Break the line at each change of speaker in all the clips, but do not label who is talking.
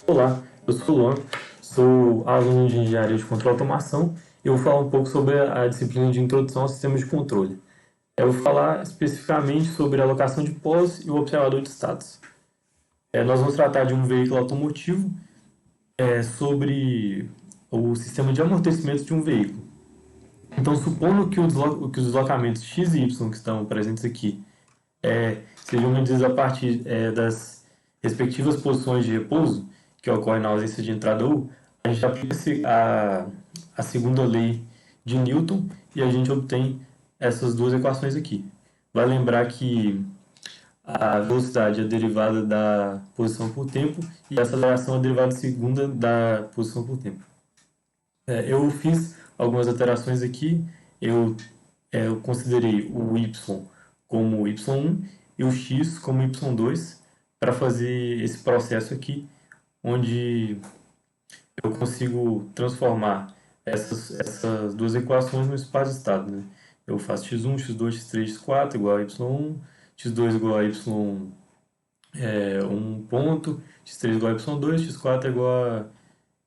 Olá, eu sou o Luan, sou aluno de Engenharia de Controle e Automação e eu vou falar um pouco sobre a disciplina de Introdução ao Sistema de Controle. Eu vou falar especificamente sobre a alocação de pós e o observador de status. Nós vamos tratar de um veículo automotivo, sobre o sistema de amortecimento de um veículo. Então, supondo que, que os deslocamentos x e y que estão presentes aqui sejam medidos a partir das respectivas posições de repouso, que ocorrem na ausência de entrada U, a gente aplica a segunda lei de Newton e a gente obtém essas duas equações aqui. Vai lembrar que a velocidade é derivada da posição por tempo e a aceleração é derivada segunda da posição por tempo. Eu fiz algumas alterações aqui. Eu considerei o y como y1 e o x como y2 para fazer esse processo aqui, onde eu consigo transformar essas duas equações no espaço de estado. Né? Eu faço x1, x2, x3, x4 igual a y1, x2 igual a y1 ponto, x3 igual a y2, x4 é igual a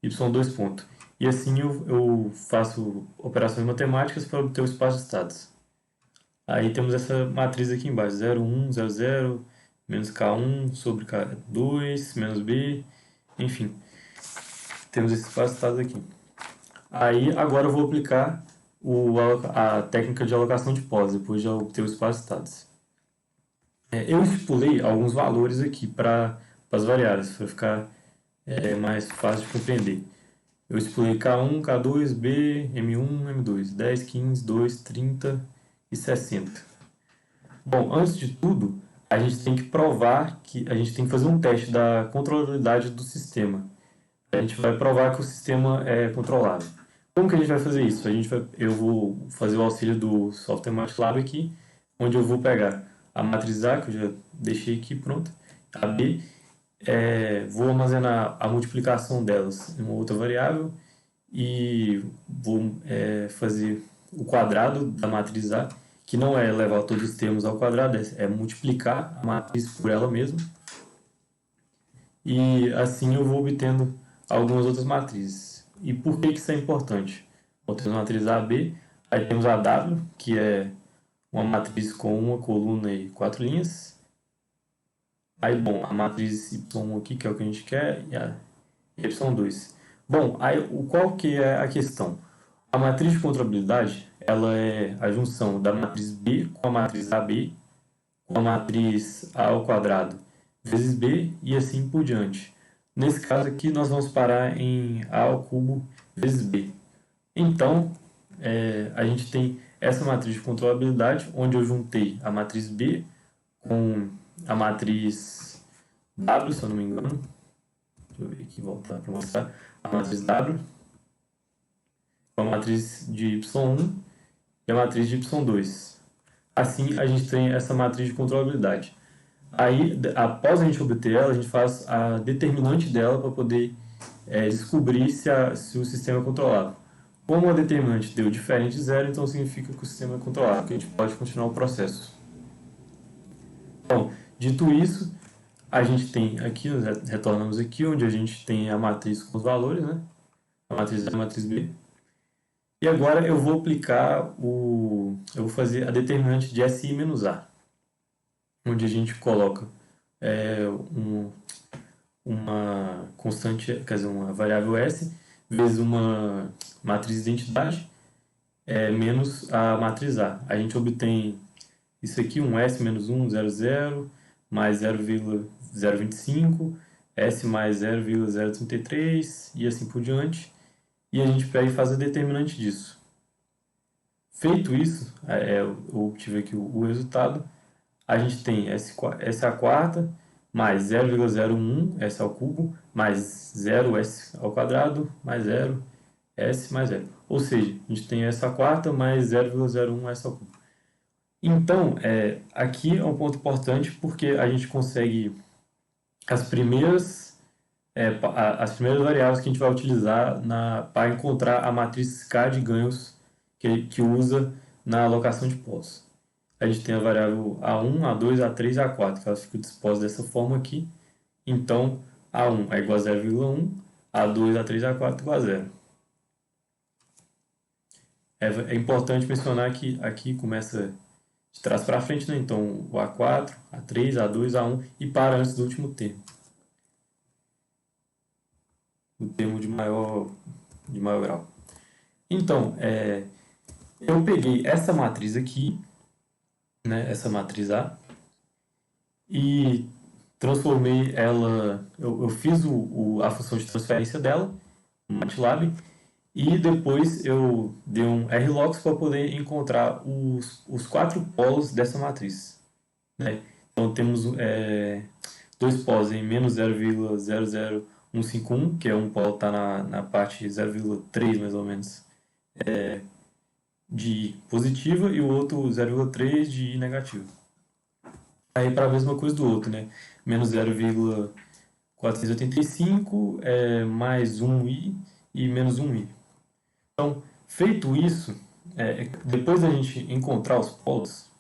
y2 ponto. E assim eu faço operações matemáticas para obter o espaço de estados. Aí temos essa matriz aqui embaixo, 0, 1, 0, 0, menos K1 sobre K2, menos B, enfim. Temos esse espaço de estados aqui. Aí agora eu vou aplicar a técnica de alocação de pós, depois de obter o espaço de estados. Eu estipulei alguns valores aqui para as variáveis, para ficar mais fácil de compreender. Eu estipulei K1, K2, B, M1, M2, 10, 15, 2, 30 e 60. Bom, antes de tudo, a gente tem que provar que a gente tem que fazer um teste da controlabilidade do sistema. A gente vai provar que o sistema é controlável. Como que a gente vai fazer isso? Eu vou fazer o auxílio do software MATLAB aqui, onde eu vou pegar a matriz A, que eu já deixei aqui pronta, a B, vou armazenar a multiplicação delas em uma outra variável e vou fazer o quadrado da matriz A, que não é levar todos os termos ao quadrado, é multiplicar a matriz por ela mesma. E assim eu vou obtendo algumas outras matrizes. E por que isso é importante? Bom, temos a matriz A, B, aí temos a W, que é uma matriz com uma coluna e 4 linhas. Aí, bom, a matriz Y1 aqui, que é o que a gente quer, e a Y2. Bom, aí, qual que é a questão? A matriz de controlabilidade, ela é a junção da matriz B com a matriz AB, com a matriz A ao quadrado vezes B e assim por diante. Nesse caso aqui, nós vamos parar em A ao cubo vezes B. Então, a gente tem essa matriz de controlabilidade, onde eu juntei a matriz B com a matriz W, se eu não me engano. Deixa eu ver aqui, voltar para mostrar. A matriz W com a matriz de Y1 e a matriz de Y2. Assim, a gente tem essa matriz de controlabilidade. Aí, após a gente obter ela, a gente faz a determinante dela para poder descobrir se o sistema é controlável. Como a determinante deu diferente de zero, então significa que o sistema é controlável, que a gente pode continuar o processo. Então, dito isso, a gente tem aqui, nós retornamos aqui, onde a gente tem a matriz com os valores, né? A matriz A e a matriz B. E agora eu vou aplicar eu vou fazer a determinante de SI menos A, onde a gente coloca uma constante, quer dizer, uma variável S, vezes uma matriz de identidade, menos a matriz A. A gente obtém isso aqui, um S menos 1, 0, 0, mais 0,025, S mais 0,033 e assim por diante. E a gente pega e faz a determinante disso. Feito isso, eu obtive aqui o resultado. A gente tem S à quarta, mais 0,01 S ao cubo, mais 0 S ao quadrado, mais 0 S mais 0. Ou seja, a gente tem S à quarta mais 0,01 S ao cubo. Então, aqui é um ponto importante porque a gente consegue as primeiras variáveis que a gente vai utilizar para encontrar a matriz K de ganhos que usa na alocação de pós. A gente tem a variável A1, A2, A3 e A4, que elas ficam dispostas dessa forma aqui. Então, A1 é igual a 0,1, A2, A3, A4 igual a 0. É importante mencionar que aqui começa de trás para frente, né? Então o A4, A3, A2, A1 e para antes do último termo. O termo de maior grau. Então, eu peguei essa matriz aqui, né? Essa matriz A, e transformei ela, eu fiz a função de transferência dela no MATLAB e depois eu dei um RLOX para poder encontrar os 4 polos dessa matriz, né? Então temos dois polos em menos 0,00151, que é um polo que está na parte 0,3 mais ou menos de positiva e o outro 0,3 de negativa. Aí para a mesma coisa do outro, né? Menos 0,485 mais 1i e menos 1i. Então, feito isso, depois da gente encontrar os polos,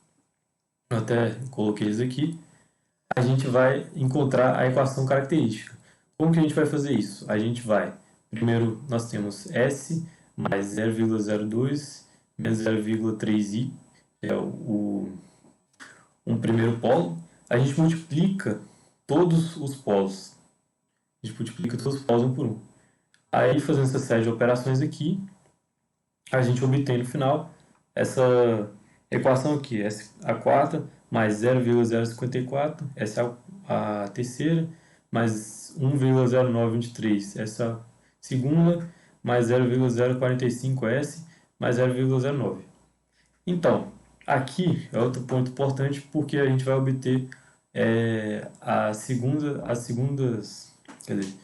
eu até coloquei eles aqui, a gente vai encontrar a equação característica. Como que a gente vai fazer isso? A gente vai, primeiro nós temos S mais 0,02 menos 0,3i, é um primeiro polo. A gente multiplica todos os polos. A gente multiplica todos os polos um por um. Aí, fazendo essa série de operações aqui, a gente obtém no final essa equação aqui, a quarta mais 0,054, essa é a terceira, mais 1,0923, essa é a segunda, mais 0,045S, mais 0,09. Então, aqui é outro ponto importante porque a gente vai obter quer dizer,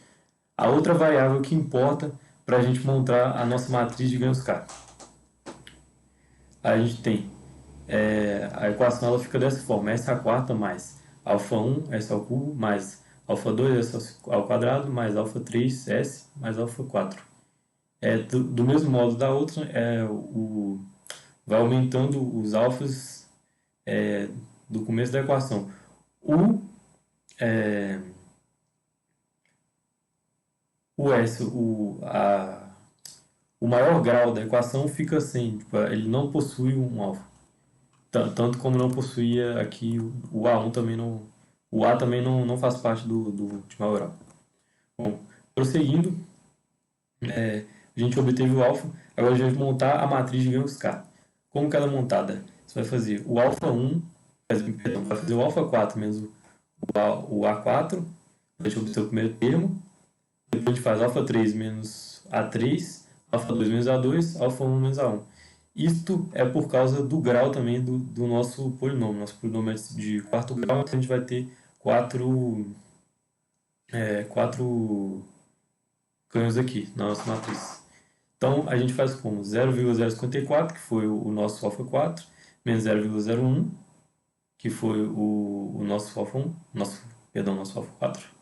a outra variável que importa para a gente montar a nossa matriz de ganhos K. A gente tem a equação, ela fica dessa forma: S a quarta mais alfa 1, S ao cubo, mais alfa 2, S ao quadrado, mais alfa 3, S, mais alfa 4. Do mesmo modo da outra, vai aumentando os alfas do começo da equação. O maior grau da equação fica assim, tipo, ele não possui um alfa. Tanto como não possuía aqui o A1 também não. O A também não faz parte do de maior grau. Bom, prosseguindo, a gente obteve o alfa, agora a gente vai montar a matriz de ganhos K. Como que ela é montada? Você vai fazer o alfa 1, perdão, vai fazer o alfa 4 menos o A4, a gente obter o primeiro termo, depois a gente faz alfa 3 menos A3, alfa 2 menos A2, alfa 1 menos A1. Isto é por causa do grau também do nosso polinômio. Nosso polinômio é de quarto grau, então a gente vai ter quatro ganhos aqui na nossa matriz. Então a gente faz como 0,054, que foi o nosso alfa 4, menos 0,01, que foi o nosso alfa 1, nosso alfa 4.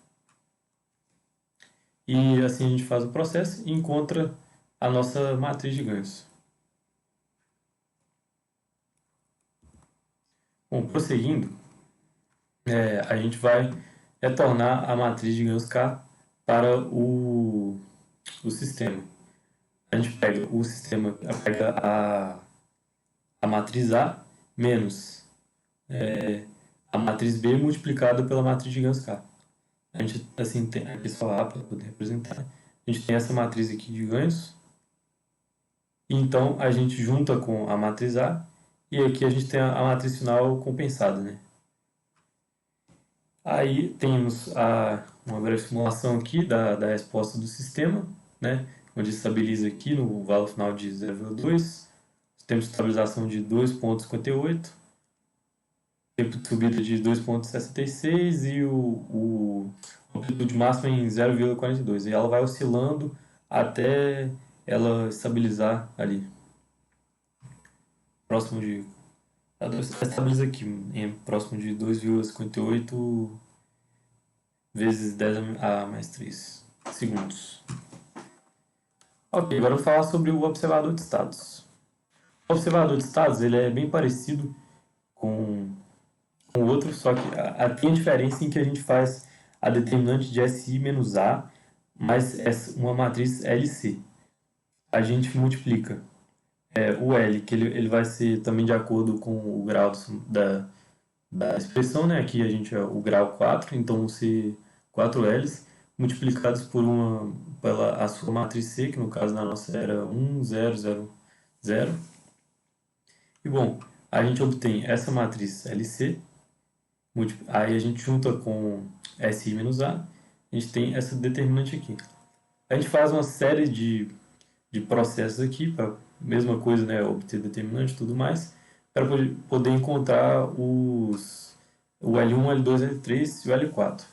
E assim a gente faz o processo e encontra a nossa matriz de ganhos. Bom, prosseguindo, a gente vai retornar a matriz de ganhos K para o sistema. A gente pega o sistema, pega a matriz A menos a matriz B multiplicada pela matriz de ganhos K. A gente assim tem aqui só A para poder representar. A gente tem essa matriz aqui de ganhos. E então a gente junta com a matriz A e aqui a gente tem a matriz final compensada, né? Aí temos uma breve simulação aqui da resposta do sistema, né? Onde estabiliza aqui no valor final de 0,2, tempo de estabilização de 2,58, tempo de subida de 2,66 e o amplitude máxima em 0,42. E ela vai oscilando até ela estabilizar ali. Próximo de... Estabiliza aqui, próximo de 2,58 vezes 10 a mais 3 segundos. Ok, agora eu vou falar sobre o observador de estados. O observador de estados ele é bem parecido com o outro, só que tem a diferença em que a gente faz a determinante de SI menos A mais uma matriz LC. A gente multiplica o L, que ele vai ser também de acordo com o grau da expressão, né? Aqui a gente é o grau 4, então vão ser 4 L's multiplicados pela a sua matriz C, que no caso na nossa era 1, 0, 0, 0. E bom, a gente obtém essa matriz LC, aí a gente junta com SI menos A, a gente tem essa determinante aqui. A gente faz uma série de processos aqui, para mesma coisa, né, obter determinante e tudo mais, para poder encontrar o L1, L2, L3 e o L4.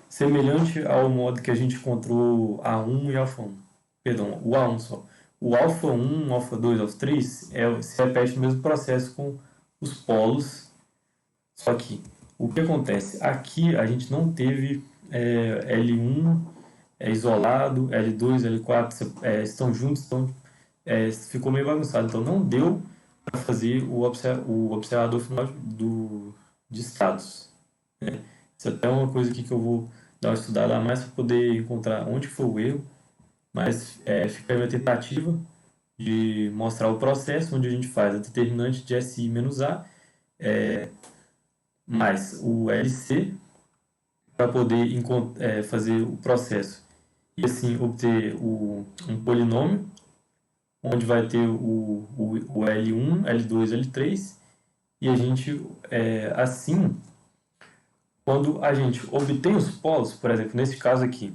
Semelhante ao modo que a gente encontrou A1 e alfa 1. Perdão, o A1 só. O alfa 1, alfa 2, alfa 3 se repete o mesmo processo com os polos. Só que o que acontece? Aqui a gente não teve L1 isolado, L2, L4 estão juntos, então ficou meio bagunçado. Então não deu para fazer o observador final de estados, né? Isso é até uma coisa aqui que eu vou dar uma estudada a mais para poder encontrar onde foi o erro, mas fica a minha tentativa de mostrar o processo onde a gente faz a determinante de SI menos A mais o LC para poder fazer o processo e assim obter um polinômio onde vai ter o L1, L2, L3 e a gente assim, quando a gente obtém os polos, por exemplo, nesse caso aqui,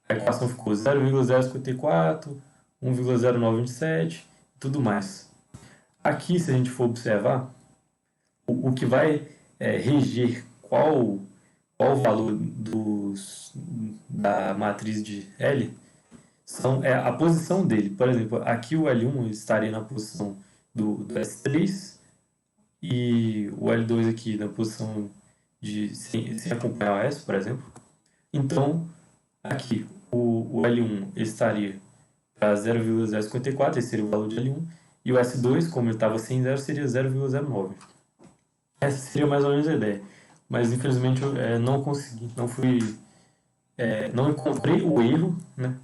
a equação ficou 0,054, 1,0927 e tudo mais. Aqui, se a gente for observar, o que vai reger qual o valor da matriz de L é a posição dele. Por exemplo, aqui o L1 estaria na posição do S3 e o L2 aqui na posição sem acompanhar o S, por exemplo. Então, aqui o L1 estaria para 0,054, esse seria o valor de L1, e o S2, como ele estava sem zero, seria 0,09. Essa seria mais ou menos a ideia. Mas infelizmente eu não consegui, não encontrei o erro, né?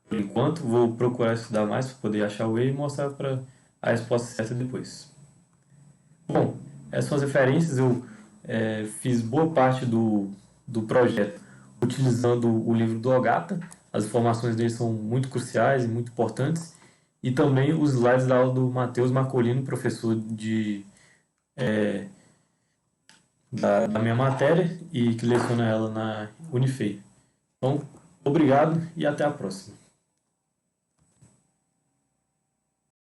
Por enquanto, vou procurar estudar mais para poder achar o erro e mostrar para a resposta certa depois. Bom, essas são as referências. Eu fiz boa parte do projeto utilizando o livro do Ogata. As informações dele são muito cruciais e muito importantes. E também os slides da aula do Matheus Marcolino, professor da minha matéria e que leciona ela na Unifei. Então, obrigado e até a próxima.